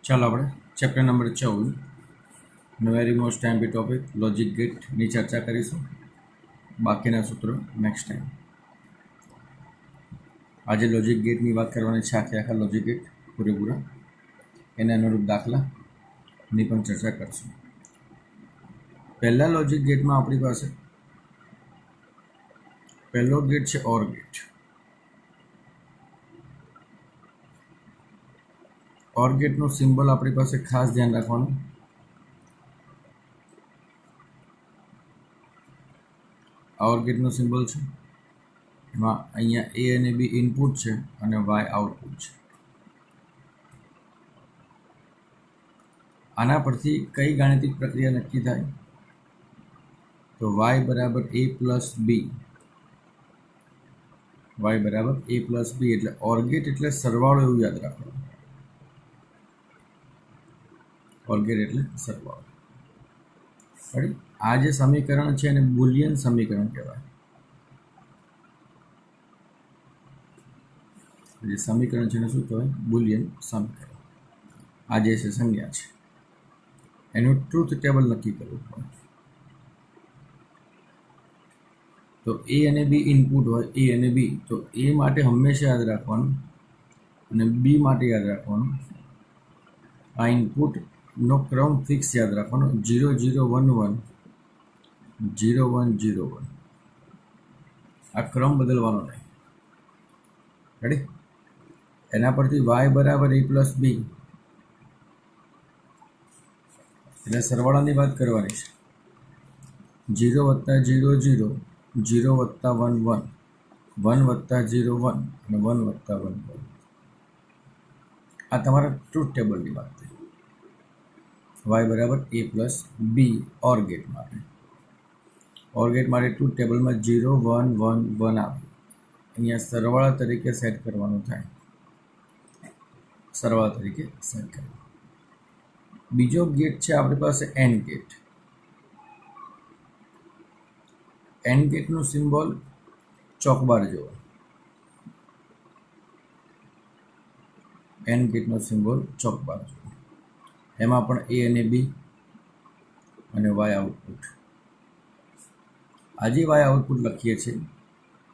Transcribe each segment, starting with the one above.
ચાલો આપણે chapter number 14 very most time be topic logic ગેટની ચર્ચા કરીશું. બાકીના સૂત્રો નેક્સ્ટ ટાઈમ. આજે લોજિક ગેટની વાત કરવાની છે, આખા લોજિક ગેટ પૂરેપૂરા એને અનુરૂપ દાખલાની પણ ચર્ચા કરીશું. પહેલા લોજિક ગેટમાં આપણી પાસે પહેલો ગેટ છે ઓર ગેટ. ઓર ગેટનું સિમ્બોલ આપણી પાસે ખાસ ધ્યાન રાખવાનું. ઓર ગેટનું સિમ્બોલ છે એમાં અહીંયા એ અને બી ઇનપુટ છે અને વાય આઉટપુટ છે. આના પરથી કઈ ગાણિતિક પ્રક્રિયા નક્કી થાય? તો વાય બરાબર એ પ્લસ બી. વાય બરાબર એ પ્લસ બી એટલે ઓર ગેટ એટલે સરવાળો, એવું યાદ રાખવાનું. ઓર ગેટ એટલે સરવાળો. આ જે સમીકરણ છે એને બુલિયન સમીકરણ કહેવાય. જે સમીકરણ છે એને શું કહેવાય? બુલિયન સમીકરણ. આ જે છે સંજ્ઞા છે, એનું ટ્રુથ ટેબલ નક્કી કરવું પડે. તો એ અને બી ઇનપુટ હોય, એ અને બી, તો એ માટે હંમેશા યાદ રાખવાનું અને બી માટે યાદ રાખવાનું. આ ઇનપુટનો ક્રમ ફિક્સ યાદ રાખવાનો, 0 0 1 1 0 1 0 1. આ ક્રમ બદલવાનો નહીં. રેડી? એના પરથી વાય બરાબર એ પ્લસ બી એટલે સરવાળાની વાત કરવાની છે. 0 વત્તા 0 0, 0 વત્તા 1 1, 1 વત્તા 0 1 અને 1 વત્તા 1 1. આ તમારા ટ્રુથ ટેબલની વાત થઈ. વાય બરાબર એ પ્લસ બી ઓર ગેટ માટે. ઓર ગેટ માટે ટ્રુથ ટેબલમાં 0 1 1 1 આવે. અહીંયા સરવાળા તરીકે સેટ કરવાનું થાય. સરવાળા તરીકે સેટ કરવાનું. બીજો ગેટ છે આપણી પાસે એન ગેટ. એન ગેટનું સિમ્બોલ ચોકબાર જેવો. એન ગેટનો સિમ્બોલ ચોકબાર જેવો. એમાં પણ એ અને બી અને વાય આઉટપુટ. આજે વાય આઉટપુટ લખીએ છીએ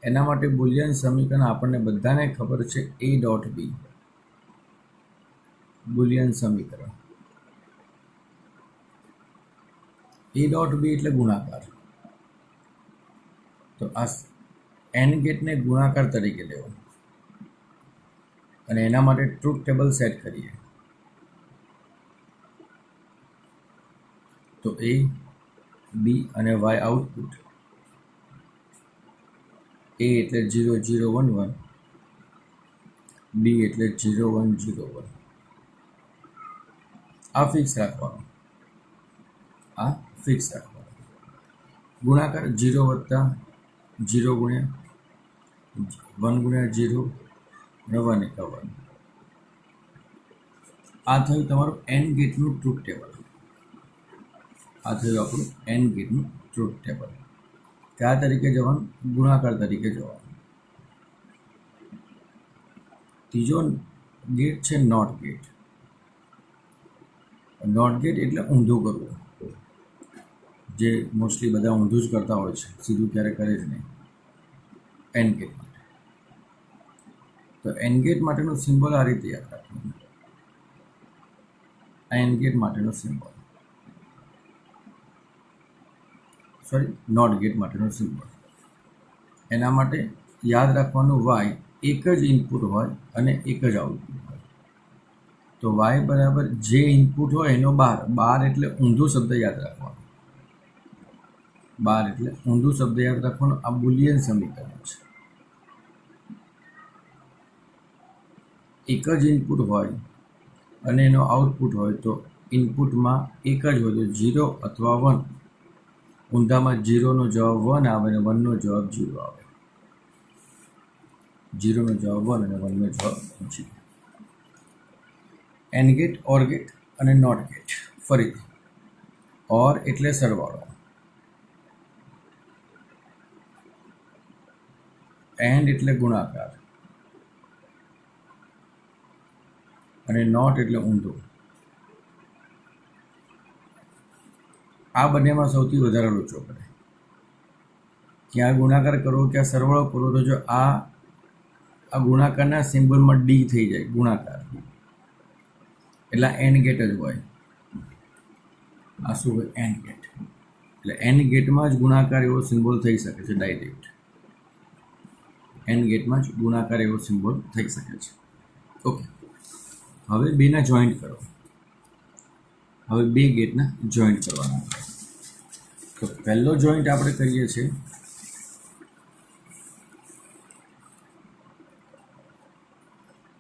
એના માટે બુલિયન સમીકરણ આપણને બધાને ખબર છે, એ ડોટ બી. બુલિયન સમીકરણ એ ડોટ બી એટલે ગુણાકાર. તો આ એન ગેટને ગુણાકાર તરીકે લેવો અને એના માટે ટ્રુથ ટેબલ સેટ કરીએ. તો એ બી અને વાય આઉટપુટ. એ એટલે 0 0 1 1, બી એટલે 0 1 0 1. આ ફિક્સ રાખવાનું. આ ફિક્સ રાખવાનું. ગુણાકાર 0 વત્તા 0 ગુણ્યા 1 ગુણ્યા 0 અને 1 એકા 1. આ થયું તમારું એન ગેટનું ટ્રુથ ટેબલ. આ થયું આપણું એન ગેટનું ટ્રુથ ટેબલ. કયા તરીકે જવાનું? ગુણાકાર તરીકે જવાનું. ત્રીજો ગેટ છે નોટ ગેટ. નોટ ગેટ એટલે ઊંધું કરવું. જે મોસ્ટલી બધા ઊંધું જ કરતા હોય છે, સીધું ક્યારે કરે જ નહીં. એન ગેટ માટે તો એન ગેટ માટેનું સિમ્બોલ આ રીતે યાદ રાખવાનું. એન ગેટ માટેનો સિમ્બોલ, નોટ ગેટ માટેનો સિમ્બોલ. એના માટે યાદ રાખવાનું વાય એક જ ઇનપુટ હોય અને એક જ આઉટપુટ હોય. તો વાય બરાબર જે ઇનપુટ હોય એનો 12. 12 એટલે ઊંધું શબ્દ યાદ રાખવાનો. 12 એટલે ઊંધું શબ્દ યાદ રાખવાનો. આ બુલિયન સમીકરણ છે. એક જ ઇનપુટ હોય અને એનો આઉટપુટ હોય તો ઇનપુટમાં એક જ હોય તો 0 અથવા 1. ઊંધામાં 0નો જવાબ 1 આવે અને 1નો જવાબ 0 આવે. 0નો જવાબ 1 અને 1નો જવાબ 0. એન ગેટ, ઓર ગેટ અને નોટ ગેટ. ફરીથી ઓર એટલે સરવાળો, એન્ડ એટલે ગુણાકાર અને નોટ એટલે ઊંધું. આ બંનેમાં સૌથી વધારે લોચો પડે. ક્યાં ગુણાકાર કરવો ક્યાં સરવાળો કરવો, તો જો આ ગુણાકારના સિમ્બોલમાં ડી થઈ જાય ગુણાકાર, એટલે એન ગેટ જ હોય. આ શું હોય? AND gate. એટલે એન ગેટમાં જ ગુણાકાર એવો સિમ્બોલ થઈ શકે છે ડાયરેક્ટ. એન ગેટમાં જ ગુણાકાર એવો સિમ્બોલ થઈ શકે છે. ઓકે, હવે બેના જોઈન્ટ કરો. હવે બે ગેટના જોઈન્ટ કરવાના. તો પહેલો જોઈન્ટ આપણે કરીએ છીએ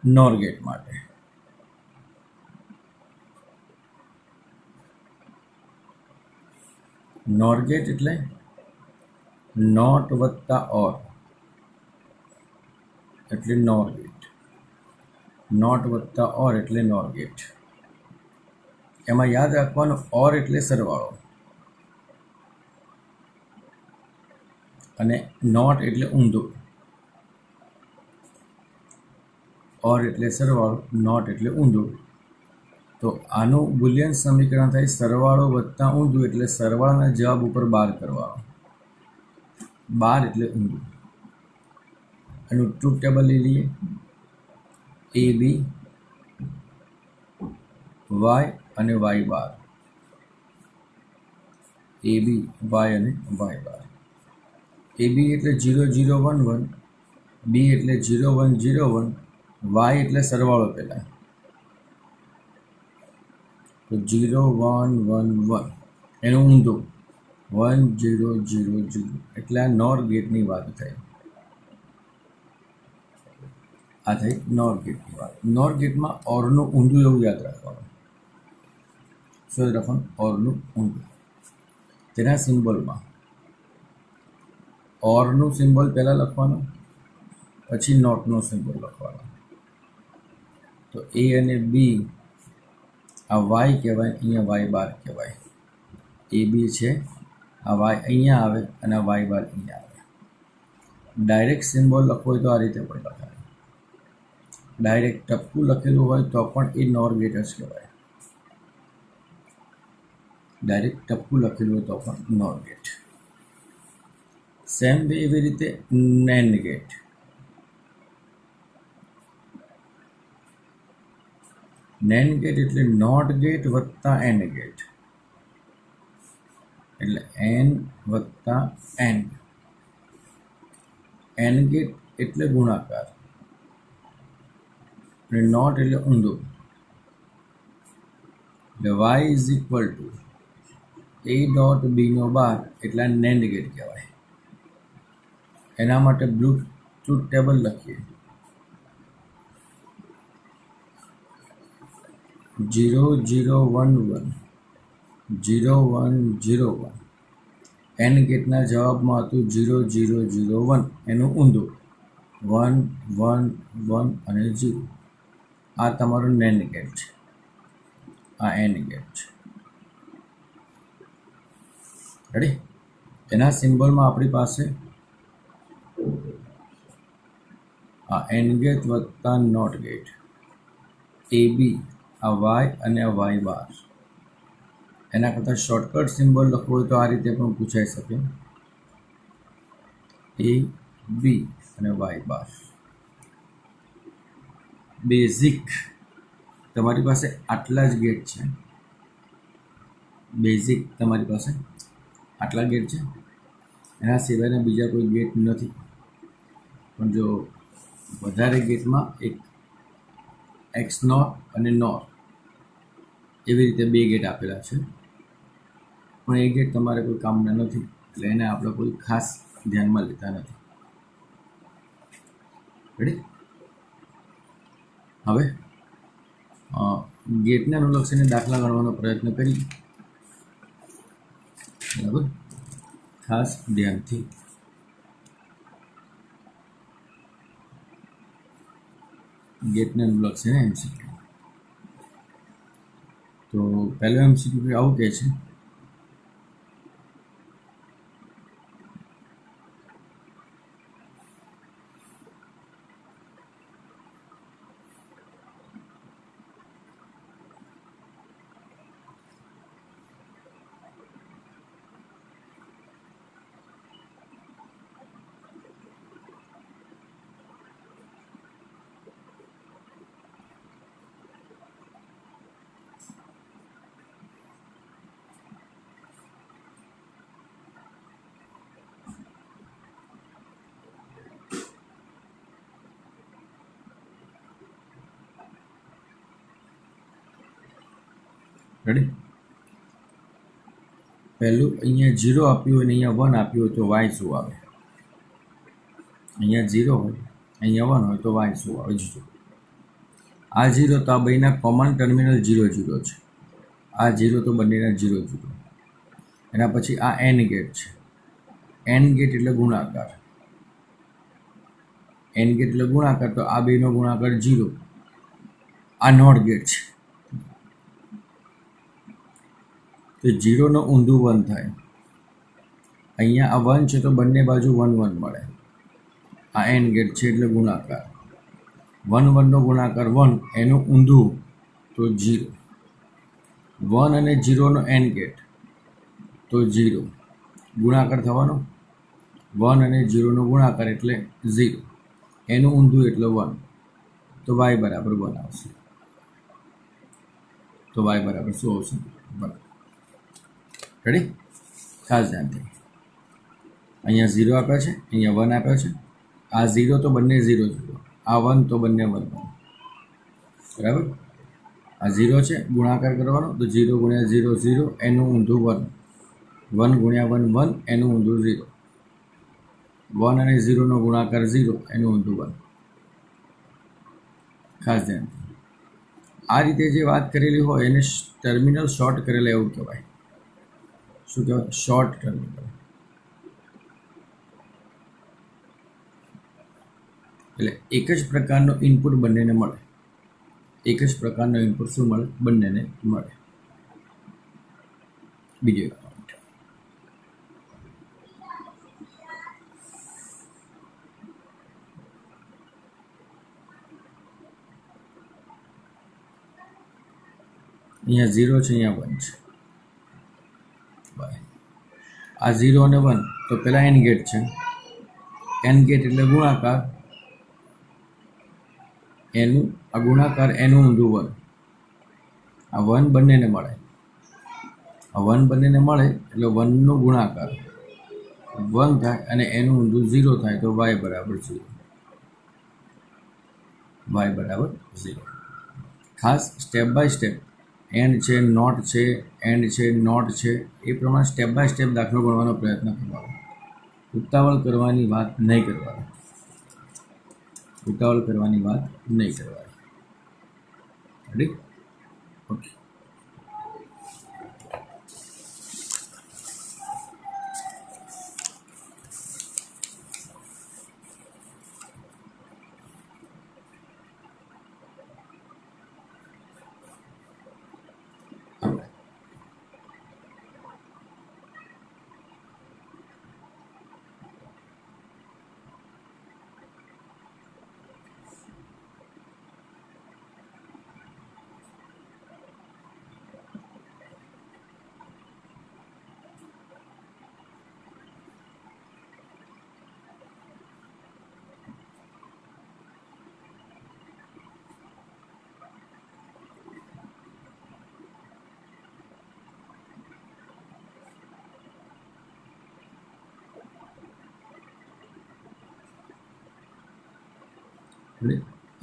નોર ગેટ માટે. નોર ગેટ એટલે નોટ વત્તા ઓર એટલે નોર ગેટ. નોટ વત્તા ઓર એટલે નોર ગેટ. એમાં યાદ રાખવાનું, ઓર એટલે સરવાળો અને નોટ એટલે ઊંધું. ઓર એટલે સરવાળો, નોટ એટલે ઊંધું. તો આનું બુલિયન સમીકરણ થાય સરવાળો વત્તા ઊંધું, એટલે સરવાળાના જવાબ ઉપર 12 કરવાનો. 12 એટલે ઊંધું. એનું ટ્રુથ ટેબલ લઈ લઈએ. એ બી વાય અને વાય બાર. એ બી વાય અને વાય બાર. એ બી એટલે 0 0 1 1, બી એટલે 0 1 0 1, વાય એટલે સરવાળો પહેલાં તો 0 1 1 1, એનું ઊંધું 1 0 0 0. એટલે આ નોર ગેટની વાત થઈ. આ થઈ નોર ગેટની વાત. નોર ગેટમાં ઓરનું ઊંધું એવું યાદ રાખવાનું. શું યાદ રાખવાનું? ઓરનું ઊંધું. તેના સિમ્બોલમાં ઓરનું સિમ્બોલ પહેલાં લખવાનું, પછી નોટનો સિમ્બોલ લખવાનો. તો એ અને બી આ વાય કહેવાય, અહીંયા વાય બાર કહેવાય. એ બી છે, આ વાય અહીંયા આવે અને આ વાય બાર અહીંયા આવે. ડાયરેક્ટ સિમ્બોલ લખવો હોય તો આ રીતે પણ લખાય. ડાયરેક્ટ ટપકું લખેલું હોય તો પણ એ નોર ગેટ જ કહેવાય. ડાયરેક્ટ ટપકું લખેલું હોય તો પણ નોર ગેટ. સેમ વે એવી રીતે નેન ગેટ. નેન ગેટ એટલે નોટ ગેટ વત્તા એન ગેટ. એટલે એન વત્તા એન. એન ગેટ એટલે ગુણાકાર અને નોટ એટલે ઊંધું. એટલે Y is equal to A dot બીનો બાર એટલે નેન્ડ ગેટ કહેવાય. એના માટે ટ્રુથ ટેબલ લખીએ. 0 0 1 1, 0 1 0 1. એન ગેટના જવાબમાં હતું 0 0 0 1, એનું ઊંધું 1 1 1 અને 0. આ તમારું નેન્ડ ગેટ છે, આ એન ગેટ છે. રેડી? એના સિમ્બોલમાં આપણી પાસે આ એન ગેટ વત્તા નોટ ગેટ. એ બી આ વાય અને આ વાય બાર. એના કરતાં શોર્ટકટ સિમ્બોલ લખવું હોય તો આ રીતે પણ પૂછાઈ શકે. એ બી અને વાય બાર. બેઝિક તમારી પાસે આટલા જ ગેટ છે. બેઝિક તમારી પાસે આટલા ગેટ છે. એના સિવાયના બીજા કોઈ ગેટ નથી. પણ જો વધારે ગેટમાં એક એક્સ નોર અને નોર એવી રીતે બે ગેટ આપેલા છે. પણ એ ગેટ તમારે કોઈ કામના નથી, એટલે એને આપણે કોઈ ખાસ ધ્યાનમાં લેતા નથી. રેડી? હવે ગેટને અનુલક્ષીને દાખલા ગણવાનો પ્રયત્ન કરીએ. બરાબર? ખાસ ધ્યાનથી. ગેટને અનુલક્ષીને એમસીક્યુ. તો પહેલો એમસીક્યુ આવું કહે છે, રેડી? પહેલું અહીંયા 0 આપ્યું હોય ને અહીંયા 1 આપ્યું હોય તો વાય શું આવે? અહીંયા 0 હોય, અહીંયા 1 હોય તો વાય શું આવે? જોજો, આ 0 તો આ બંનેના કોમન ટર્મિનલ 0 0 છે. આ 0 તો બંનેના 0 0. એના પછી આ એન ગેટ છે. એન ગેટ એટલે ગુણાકાર. એન ગેટ એટલે ગુણાકાર, તો આ બેનો ગુણાકાર 0. આ નોટ ગેટ છે, તો 0 નો ઊંધું 1 થાય. અહીંયા આ 1 છે તો બંને બાજુ 1 1 મળે. આ એન ગેટ છે એટલે ગુણાકાર. 1 1 નો ગુણાકાર 1, એનું ઊંધું તો 0. 1 અને 0 નો એન ગેટ તો 0, ગુણાકાર થવાનો. 1 અને 0 નો ગુણાકાર એટલે 0, એનું ઊંધું એટલે 1, તો y બરાબર 1 આવશે. તો y બરાબર શું આવશે? 1. રેડી? ખાસ ધ્યાનથી, અહીંયા 0 આપ્યા છે, અહીંયા 1 આપ્યા છે. આ 0 તો બંને 0 0, આ 1 તો બંને 1 1. બરાબર? આ 0 છે, ગુણાકાર કરવાનો, તો 0 ગુણ્યા 0 0, એનું ઊંધું 1. 1 ગુણ્યા 1 1, એનું ઊંધું 0. 1 અને 0 નો ગુણાકાર 0, એનું ઊંધું 1. ખાસ ધ્યાન. આ રીતે જે વાત કરેલી હોય એને ટર્મિનલ શોર્ટ કરેલા એવું કહેવાય. શું કહેવાય? Short terminal. એટલે એક જ પ્રકારનો ઇનપુટ બંનેને મળે. એક જ પ્રકારનો ઇનપુટ શું મળે? બંનેને મળે. બીજો એક પોઈન્ટ, અહીંયા 0 છે, અહીંયા 1 છે. આ 0 અને 1 તો પેલા એન ગેટ છે. એન ગેટ એટલે ગુણાકાર, એનું આ ગુણાકાર, એનું ઊંધું 1. આ 1 બંનેને મળે. આ 1 બંનેને મળે એટલે 1 નો ગુણાકાર 1 થાય અને એનું ઊંધું 0 થાય, તો y બરાબર 0. y બરાબર 0. ખાસ સ્ટેપ બાય સ્ટેપ, એન્ડ છે, નોટ છે, એન્ડ છે, નોટ છે, એ પ્રમાણે સ્ટેપ બાય સ્ટેપ દાખલો ગણવાનો પ્રયત્ન કરવાનો. ઉતાવળ કરવાની વાત નહીં કરવાની. ઉતાવળ કરવાની વાત નહીં કરવાની. રેડી? ઓકે.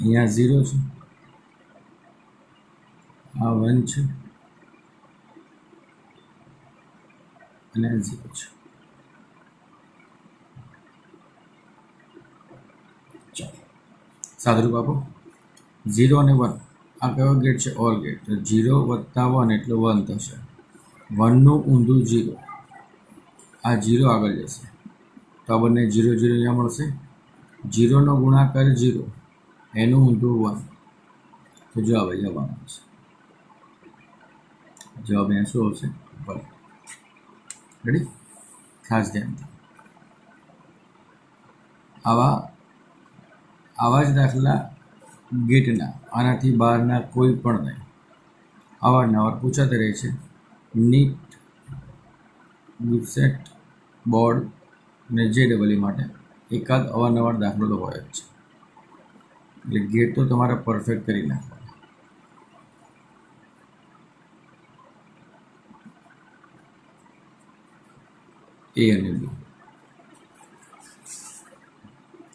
અહીંયા 0 છે, આ 1 છે અને આ 0 છે. ચાલો સાદુરૂપ આપો. 0 અને 1 આ કયો ગેટ છે? Or get. તો 0 વત્તા 1 એટલે 1 થશે. 1 નું ઊંધું 0, આ 0 આગળ જશે તો આ બંને 0 0 અહીંયા મળશે. 0 નો ગુણાકાર 0, એનું ઊંધું 1, તો જવાબ અહીંયા 1 આવશે. જવાબ અહીંયા શું આવશે? 1. રેડી? ખાસ ધ્યાન. આવા જ દાખલા ગેટના, આનાથી બહારના કોઈ પણ નહીં, અવારનવાર પૂછાતા રહે છે. નીટ, ગુજસેટ, બોર્ડ અને JEE માટે એકાદ અવારનવાર દાખલો તો હોય જ છે. એટલે ગેટ તો તમારે પરફેક્ટ કરી નાખવાનો. એ અને બી,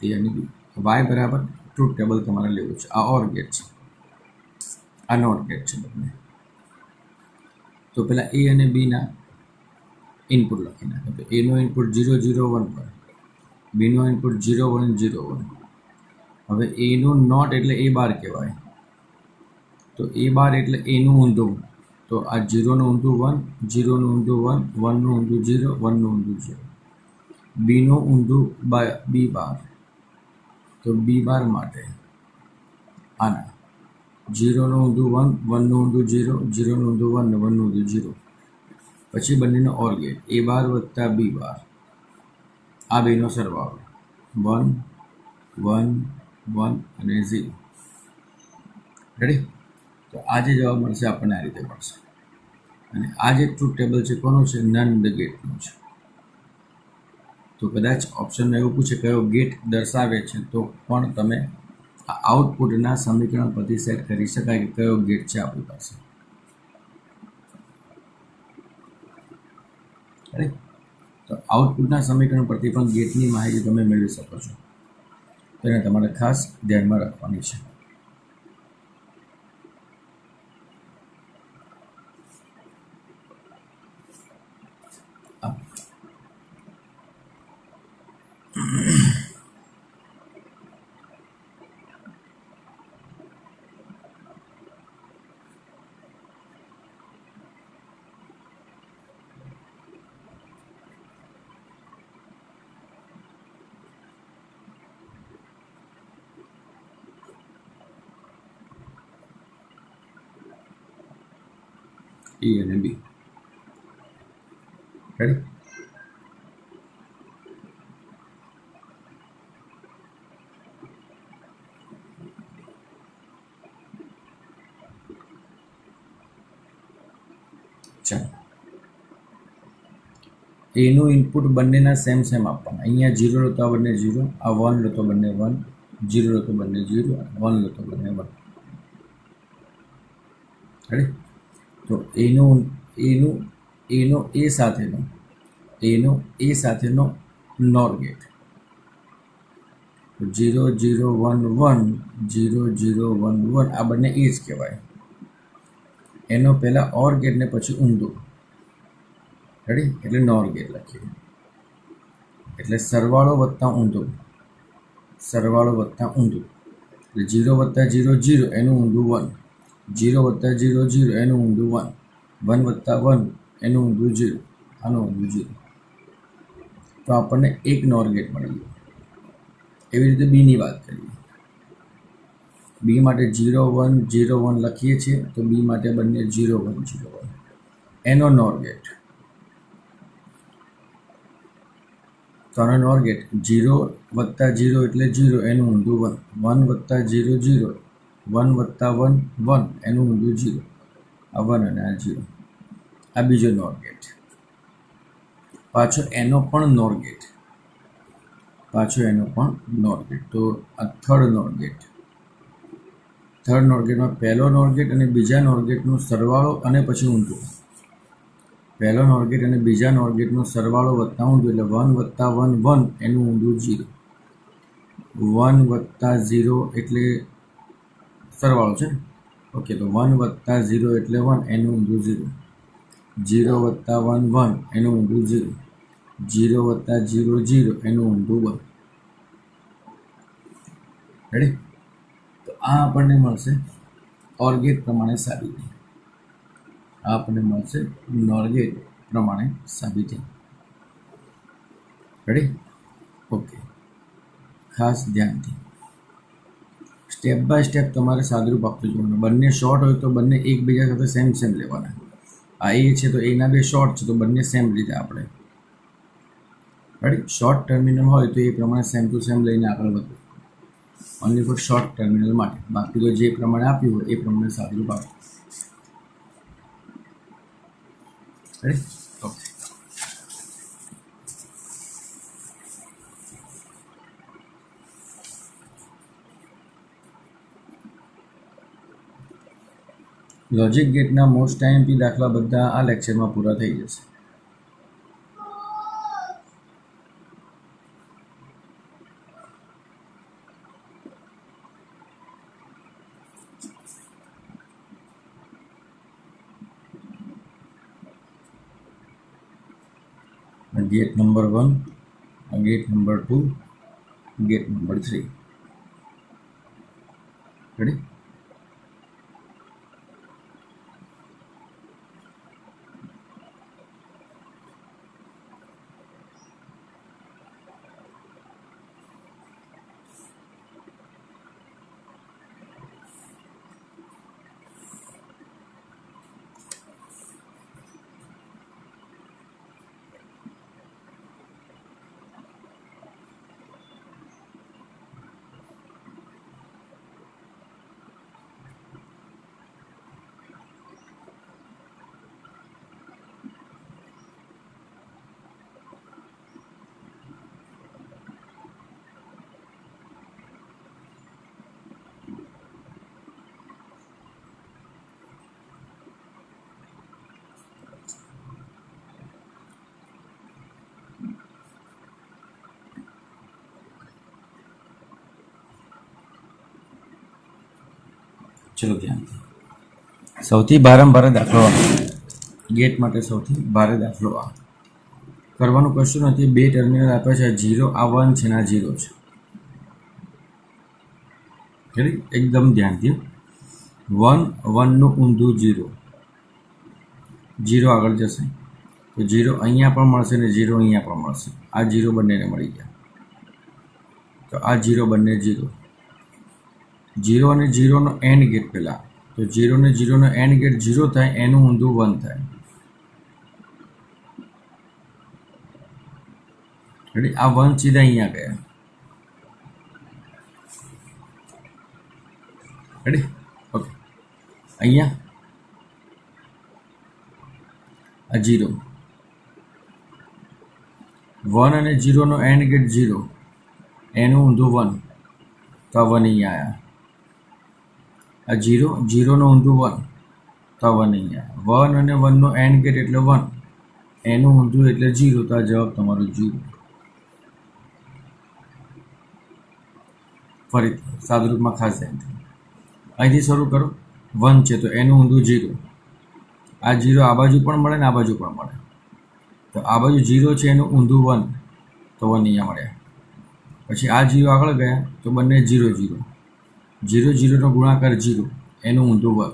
એ અને બી. વાય બરાબર ટ્રુથ ટેબલ તમારે લેવું છે. આ ઓર ગેટ છે, આ નોટ ગેટ છે બંને. तो पहला ए અને બી ના ઇનપુટ લખી નાખે. તો એનો ઇનપુટ 0 0 1 1, બીનો ઇનપુટ 0 1 0 1. હવે એનું નોટ એટલે એ બાર કહેવાય. તો એ બાર એટલે એનું ઊંધું. તો આ 0નું ઊંધું 1, 0નું ઊંધું 1, 1નું ઊંધું 0, 1નું ઊંધું 0. બીનું ઊંધું બી બાર. તો બી બાર માટે આના 0નું ઊંધું 1, 1નું ઊંધું 0, 0નું ઊંધું 1 ને 1નું ઊંધું 0. પછી બંનેનો ઓર ગેટ એ બાર વત્તા બી બાર, આ બેનો સરવાળો 1 1 1 અને 0. રેડી? તો આ જે જવાબ મળશે આપણને આ રીતે મળશે. અને આ જે ટ્રુથ ટેબલ છે કોનું છે? નન ધ ગેટનું છે. તો કદાચ ઓપ્શનમાં એવું પૂછે કયો ગેટ દર્શાવે છે, તો પણ તમે આ આઉટપુટના સમીકરણ પરથી સેટ કરી શકાય કે કયો ગેટ છે આપણી પાસે. તો આઉટપુટના સમીકરણ પરથી પણ ગેટની માહિતી તમે મેળવી શકો છો. તો એને તમારે ખાસ ધ્યાનમાં રાખવાની છે. એ અને બી. રેડી? ચાલો, એનું ઇનપુટ બંનેના સેમ સેમ આપવાના. અહીંયા 0 લો તો આ બંને 0, આ 1 લો તો બંને 1, 0 લો તો બંને 0, 1 લો તો બંને 1. રેડી? તો એનો એ સાથેનો નોર ગેટ 0 0 1 1, 0 0 1 1, આ બંને એ જ કહેવાય. એનો પહેલાં ઓર ગેટ ને પછી ઊંધું. રેડી? એટલે નોર ગેટ લખીએ. એટલે સરવાળો વત્તા ઊંધું, સરવાળો વત્તા ઊંધું. એટલે 0 વત્તા 0 0, એનું ઊંધું 1, 0 વત્તા 0 0, એનું ઊંધું 1, 1 વત્તા 1, એનું ઊંધું 0, આનું ઊંધું 0. તો આપણને એક નોર ગેટ મળી ગયો. એવી રીતે બીની વાત કરીએ. બી માટે 0 1 0 1 લખીએ છીએ. તો બી માટે બંને 0 1 0 1. એનો નોર ગેટ, તો આનો નોર ગેટ 0 વત્તા 0 એટલે 0, એનું ઊંધું 1, 1 વત્તા 0 0, 1 વત્તા 1 1, એનું ઊંધું 0, આ 1 અને આ 0. આ બીજો નોર ગેટ. પાછો એનો પણ નોર ગેટ, તો આ થર્ડ નોર ગેટ. થર્ડ નોર ગેટમાં પહેલો નોર ગેટ અને બીજા નોર ગેટનો સરવાળો અને પછી ઊંધું. પહેલો નોર ગેટ અને બીજા નોર ગેટનો સરવાળો વત્તા ઊંધું એટલે 1 વત્તા 1 1, એનું ઊંધું 0, 1 વત્તા 0 એટલે સરવાળો છે. ઓકે, તો 1 વત્તા 0 એટલે 1, એનું ઊંધું 0, 0 વત્તા 1 1, એનું ઊંધું 0, 0 વત્તા 0 0, એનું ઊંધું 1. રેડી? તો આ આપણને મળશે ઓર ગેટ પ્રમાણે સાબિતી. આ આપણને મળશે નોર ગેટ પ્રમાણે સાબિતી. રેડી? ઓકે, ખાસ ધ્યાનથી સ્ટેપ બાય સ્ટેપ તમારે સાદુરૂપ આપતું જવાનું. બંને શોર્ટ હોય તો બંને એકબીજા સાથે સેમ સેમ લેવાના. આ એ છે તો એના બે શોર્ટ છે તો બંને સેમ રીતે આપણે. રેડી? શોર્ટ ટર્મિનલ હોય તો એ પ્રમાણે સેમ ટુ સેમ લઈને આગળ વધવું. ઓનલી ફોર શોર્ટ ટર્મિનલ માટે. બાકી તો જે પ્રમાણે આપ્યું હોય એ પ્રમાણે સાદુરૂપ આપવું. રેડી? ઓકે. લોજિક ગેટના મોસ્ટ આઈએમપી દાખલા બધા આ લેક્ચરમાં પૂરા થઈ જશે. Gate number 1, gate number 2, gate number 3. Ready? ચલો ધ્યાનથી. સૌથી ભારે દાખલો ગેટ માટે સૌથી ભારે દાખલો આ. કરવાનું કશું નથી. બે ટર્મિનલ આપે છે, 0 આ 1 છે ને આ 0 છે. રેડી? એકદમ ધ્યાનથી. 1 1 નું ઊંધું 0, 0 આગળ જશે તો 0 અહીંયા પણ મળશે ને 0 અહીંયા પણ મળશે. આ 0 બંનેને મળી ગયા તો આ 0 બંને 0. 0 અને 0નો એન્ડ ગેટ પહેલાં, તો 0 ને 0નો એન્ડ ગેટ 0 થાય, એનું ઊંધું 1 થાય. રેડી? આ 1 સીધા અહીંયા ગયા. રેડી? ઓકે. અહીંયા આ 0, 1 અને 0નો એન્ડ ગેટ 0, એનું ઊંધું 1, તો આ 1 અહીંયા આવ્યા. આ 0 0નો ઊંધું 1, તો આ 1 અહીંયા આવ્યા. 1 અને 1નો એન્ડ ગેટ એટલે 1, એનું ઊંધું એટલે 0, તો આ જવાબ તમારો 0. ફરીથી સાદુરૂપમાં ખાસ ધ્યાનથી અહીંથી શરૂ કરો. 1 છે તો એનું ઊંધું 0, આ 0 આ બાજુ પણ મળે ને આ બાજુ પણ મળે, તો આ બાજુ 0 છે એનું ઊંધું 1, તો 1 અહીંયા મળ્યા. પછી આ 0 આગળ ગયા તો બંને 0 0, 0 0નો ગુણાકાર 0, એનું ઊંધું 1,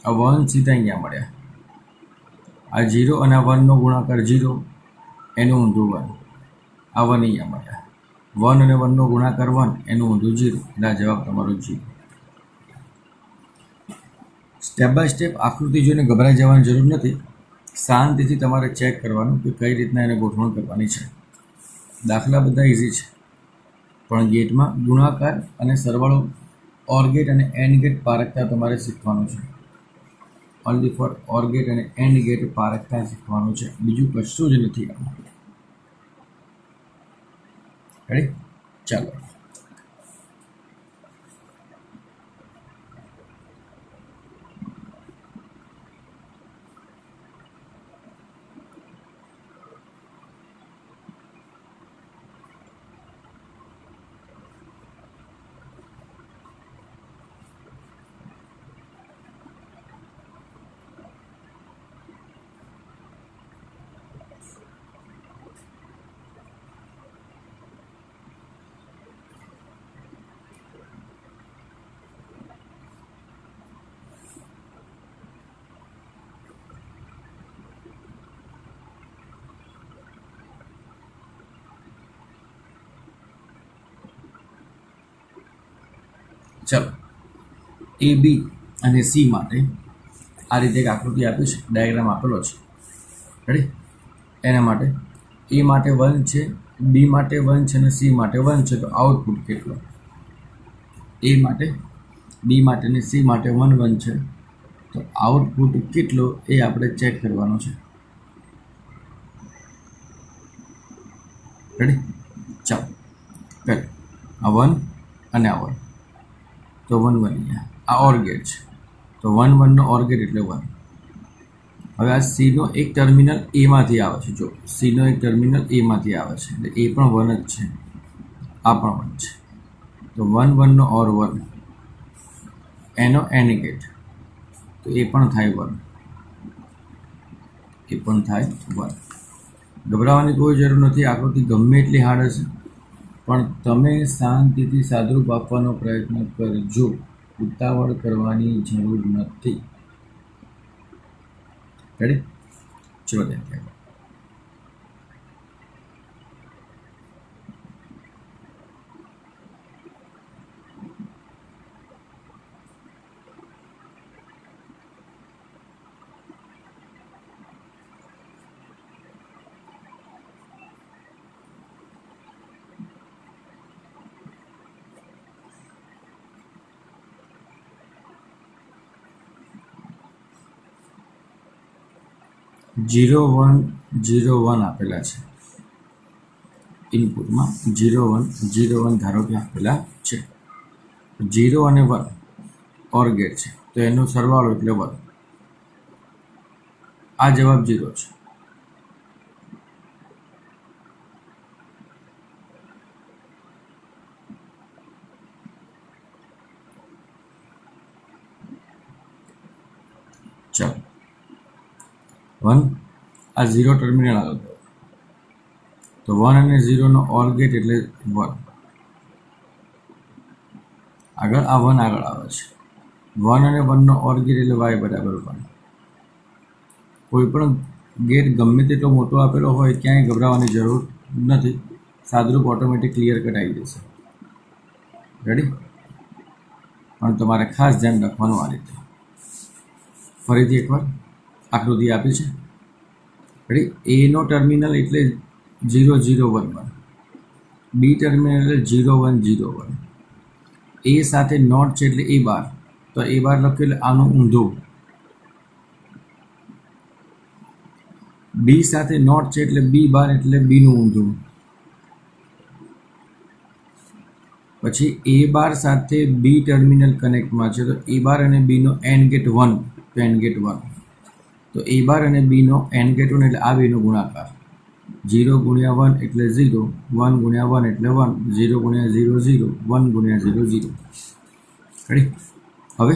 આ 1 સીધા અહીંયા મળ્યા. આ 0 અને આ 1નો ગુણાકાર 0, એનું ઊંધું 1, આ 1 અહીંયા મળ્યા. 1 અને 1નો ગુણાકાર 1, એનું ઊંધું 0, એટલે આ જવાબ તમારો 0. સ્ટેપ બાય સ્ટેપ આકૃતિ જોઈને ગભરાઈ જવાની જરૂર નથી. શાંતિથી તમારે ચેક કરવાનું કે કઈ રીતના એને ગોઠવણ કરવાની છે. દાખલા બધા ઇઝી છે, પણ ગેટમાં ગુણાકાર અને સરવાળો, ઓર ગેટ અને એન્ડ ગેટ પારખતા તમારે શીખવાનું છે. ઓનલી ફોર ઓર ગેટ અને એન્ડ ગેટ પારખતા શીખવાનું છે, બીજું કશું જ નથી આમાં. રેડી? ચાલો. ચાલો, એ બી અને સી માટે આ રીતે એક આકૃતિ આપી છે, ડાયાગ્રામ આપેલો છે. રેડી? એના માટે એ માટે 1 છે, બી માટે 1 છે અને સી માટે 1 છે, તો આઉટપુટ કેટલો? એ માટે, બી માટે અને સી માટે 1 1 છે, તો આઉટપુટ કેટલો એ આપણે ચેક કરવાનું છે. રેડી? ચાલો, પહેલાં આ 1 અને આ 1, તો 1 1 અહીંયા. આ ઓર ગેટ છે, તો 1 1નો ઓર ગેટ એટલે 1. હવે આ સીનો એક ટર્મિનલ એમાંથી આવે છે. જો સીનો એક ટર્મિનલ એમાંથી આવે છે, એટલે એ પણ 1 જ છે, આ પણ 1 છે, તો 1 1નો ઓર 1, એનો એન્ડ ગેટ, તો એ પણ થાય 1, એ પણ થાય 1. ગભરાવાની કોઈ જરૂર નથી. આકૃતિ ગમે એટલી હાર્ડ હશે પણ તમે શાંતિથી સાદુરૂપ આપવાનો પ્રયત્ન કરજો. ઉતાવળ કરવાની જરૂર નથી. રેડી? ચલો ધ્યાન. 0 1 0 1 આપેલા છે ઇનપુટમાં. 0 1 0 1 ધારો કે આપેલા છે. 0 અને 1 ઓર ગેટ છે તો એનો સરવાળો એટલે 1. આ જવાબ 0 છે. ચાલો 1 આ 0 ટર્મિનલ આગળ ગયો તો 1 અને 0 નો ઓર ગેટ એટલે 1. આગળ આ 1 આગળ આવે છે. 1 અને 1 નો ઓર ગેટ એટલે y બરાબર 1. કોઈ પણ ગેટ ગમે તેટલો મોટો આપેલો હોય ક્યાંય ગભરાવાની જરૂર નથી. સાદુરૂપ ઓટોમેટિક ક્લિયર કટ આવી જશે. રેડી? પણ તમારે ખાસ ધ્યાન રાખવાનું આ રીતે. ફરીથી એકવાર આકૃતિ આપી છે. રેડી? એ નો ટર્મિનલ એટલે 0 0 1 1. બી ટર્મિનલ એટલે 0 1 0 1. એ સાથે નોટ છે એટલે એ બાર, તો એ બાર લખ્યું એટલે આનું ઊંધું. બી સાથે નોટ છે એટલે બી બાર એટલે બીનું ઊંધું. પછી એ બાર સાથે બી ટર્મિનલ કનેક્ટમાં છે તો એ બાર અને બીનો એન્ડ ગેટ 1 તો એન્ડ ગેટ 1. તો એ બાર અને બીનો એન્ડ ગેટ 1 એટલે આ બેનો ગુણાકાર. 0 ગુણ્યા 1 એટલે 0, 1 ગુણ્યા 1 એટલે 1, 0 ગુણ્યા 0 0, 1 ગુણ્યા 0 0. રેડી? હવે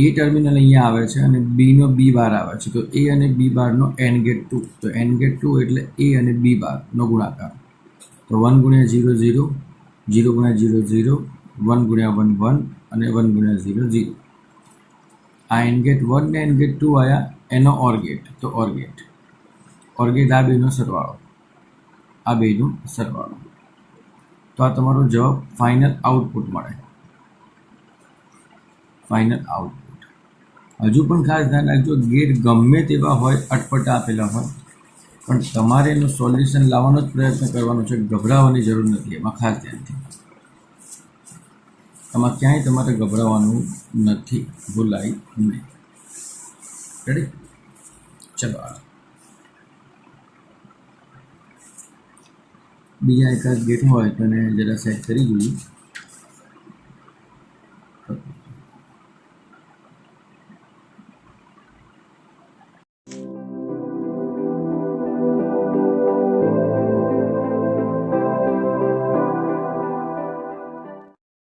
એ ટર્મિનલ અહીંયા આવે છે અને બીનો બી બાર આવે છે તો એ અને બી બારનો એન્ડ ગેટ 2. તો એન્ડ ગેટ 2 એટલે એ અને બી બારનો ગુણાકાર. તો 1 ગુણ્યા 0 0, 0 ગુણ્યા 0 0, 1 ગુણ્યા 1 1 અને 1 ગુણ્યા 0 0. આ એન્ડ ગેટ 1 ને એન્ડ ગેટ 2 આવ્યા એનો ઓર ગેટ. તો ઓર ગેટ આ બેનો સરવાળો. આ બેનો સરવાળો. તો આ તમારો જવાબ ફાઇનલ આઉટપુટ મળે. Final output. હજુ પણ ખાસ ધ્યાન રાખજો, ગેટ ગમે તેવા હોય, અટપટા આપેલા હોય, પણ તમારે એનું સોલ્યુશન લાવવાનો જ પ્રયત્ન કરવાનો છે. ગભરાવાની જરૂર નથી. એમાં ખાસ ધ્યાનથી. આમાં ક્યાંય તમારે ગભરાવાનું નથી. ભૂલાય નહીં. રેડી? ચલો બીજા એકાદ ગેટ હોય તો એને જરા સેટ કરી જોઈએ.